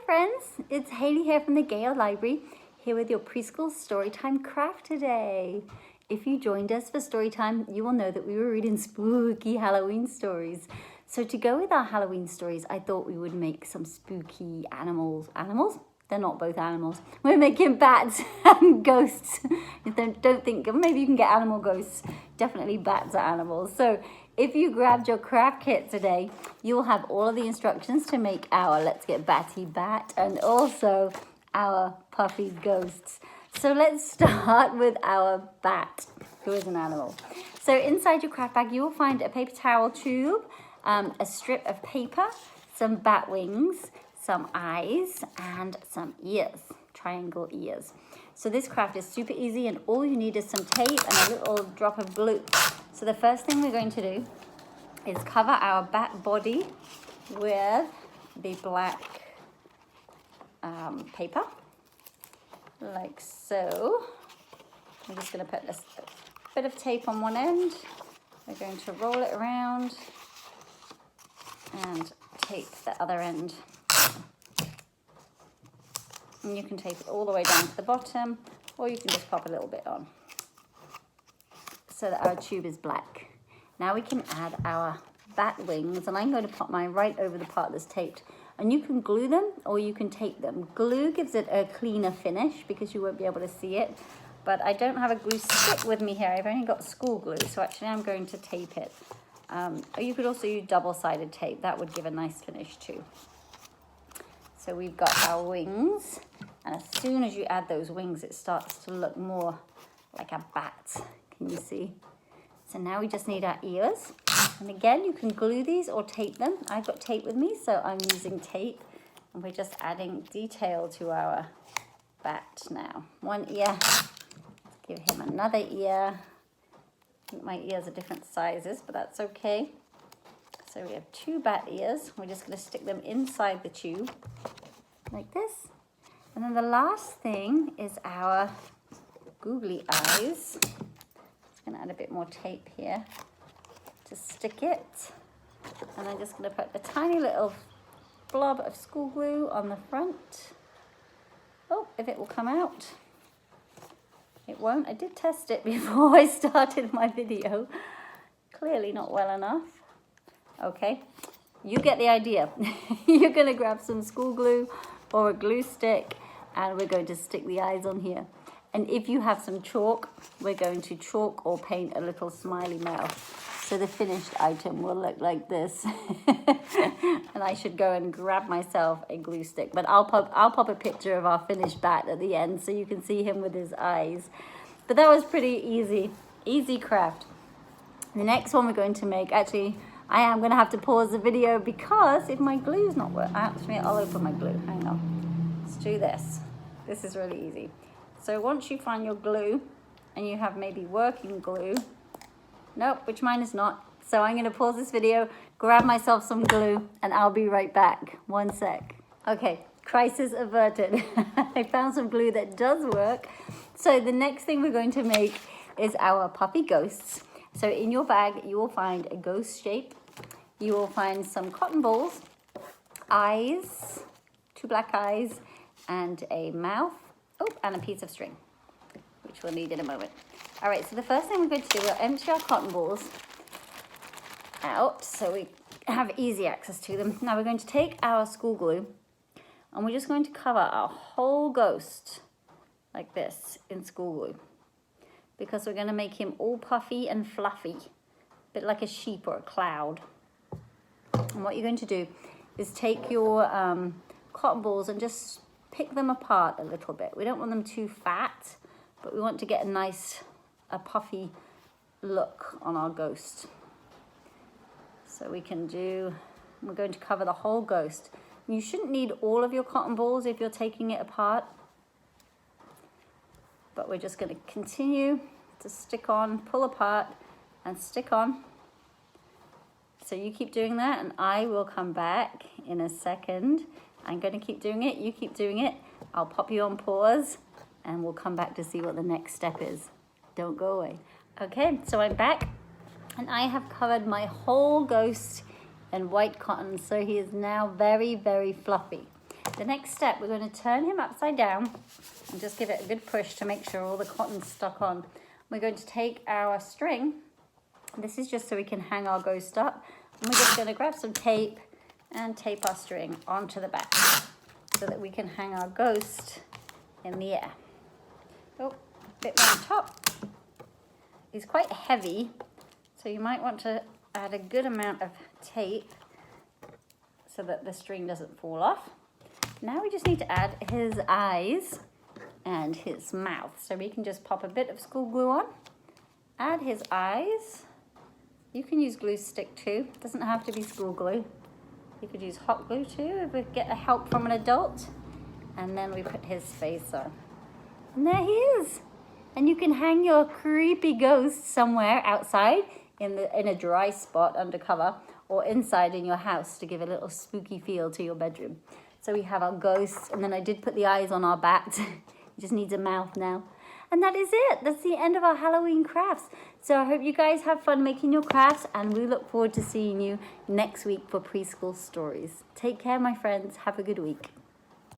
friends, it's Haley here from the Gale Library, here with your preschool storytime craft today. If you joined us for storytime, you will know that we were reading spooky Halloween stories. So to go with our Halloween stories, I thought we would make some spooky animals. Animals? They're not both animals. We're making bats and ghosts. Don't think, maybe you can get animal ghosts. Definitely bats are animals. So if you grabbed your craft kit today, you will have all of the instructions to make our Let's Get Batty Bat and also our puffy ghosts. So let's start with our bat, who is an animal. So inside your craft bag, you will find a paper towel tube, a strip of paper, some bat wings, some eyes, and some ears, triangle ears. So this craft is super easy, and all you need is some tape and a little drop of glue. So the first thing we're going to do is cover our bat body with the black paper, like so. I'm just going to put this bit of tape on one end. We're going to roll it around and tape the other end. And you can tape it all the way down to the bottom, or you can just pop a little bit on so that our tube is black. Now we can add our bat wings, and I'm going to pop mine right over the part that's taped. And you can glue them or you can tape them. Glue gives it a cleaner finish because you won't be able to see it. But I don't have a glue stick with me here. I've only got school glue, so actually I'm going to tape it. Or you could also use double-sided tape. That would give a nice finish too. So we've got our wings, and as soon as you add those wings, it starts to look more like a bat. Can you see? So now we just need our ears. And again, you can glue these or tape them. I've got tape with me, so I'm using tape. And we're just adding detail to our bat now. One ear. Let's give him another ear. I think my ears are different sizes, but that's okay. So we have two bat ears. We're just going to stick them inside the tube like this. And then the last thing is our googly eyes. Just going to add a bit more tape here to stick it. And I'm just going to put a tiny little blob of school glue on the front. Oh, if it will come out. It won't. I did test it before I started my video. Clearly not well enough. Okay, you get the idea. You're going to grab some school glue or a glue stick, and we're going to stick the eyes on here. And if you have some chalk, we're going to chalk or paint a little smiley mouth. So the finished item will look like this. And I should go and grab myself a glue stick. But I'll pop a picture of our finished bat at the end so you can see him with his eyes. But that was pretty easy craft. The next one we're going to make, actually, I am going to have to pause the video because if my glue's not working, actually I'll open my glue, hang on. Let's do this. This is really easy. So once you find your glue and you have maybe working glue, nope, which mine is not. So I'm going to pause this video, grab myself some glue, and I'll be right back. One sec. Okay, crisis averted. I found some glue that does work. So the next thing we're going to make is our puppy ghosts. So in your bag, you will find a ghost shape. You will find some cotton balls, eyes, two black eyes, and a mouth. Oh, and a piece of string, which we'll need in a moment. All right, so the first thing we're going to do, we'll empty our cotton balls out so we have easy access to them. Now we're going to take our school glue, and we're just going to cover our whole ghost like this in school glue, because we're going to make him all puffy and fluffy, a bit like a sheep or a cloud. And what you're going to do is take your cotton balls and just pick them apart a little bit. We don't want them too fat, but we want to get a puffy look on our ghost. So we're going to cover the whole ghost. You shouldn't need all of your cotton balls if you're taking it apart. But we're just going to continue to stick on, pull apart, and stick on. So you keep doing that, and I will come back in a second. I'm going to keep doing it. You keep doing it. I'll pop you on pause, and we'll come back to see what the next step is. Don't go away. Okay, so I'm back, and I have covered my whole ghost in white cotton, so he is now very, very fluffy. The next step, we're going to turn him upside down and just give it a good push to make sure all the cotton's stuck on. We're going to take our string. This is just so we can hang our ghost up. And we're just going to grab some tape and tape our string onto the back so that we can hang our ghost in the air. Oh, a bit more on top. He's quite heavy, so you might want to add a good amount of tape so that the string doesn't fall off. Now we just need to add his eyes and his mouth. So we can just pop a bit of school glue on, add his eyes. You can use glue stick too, it doesn't have to be school glue. You could use hot glue too if we get a help from an adult. And then we put his face on. And there he is. And you can hang your creepy ghost somewhere outside in a dry spot under cover, or inside in your house to give a little spooky feel to your bedroom. So we have our ghost, and then I did put the eyes on our bat. He just needs a mouth now. And that is it. That's the end of our Halloween crafts. So I hope you guys have fun making your crafts, and we look forward to seeing you next week for Preschool Stories. Take care, my friends. Have a good week.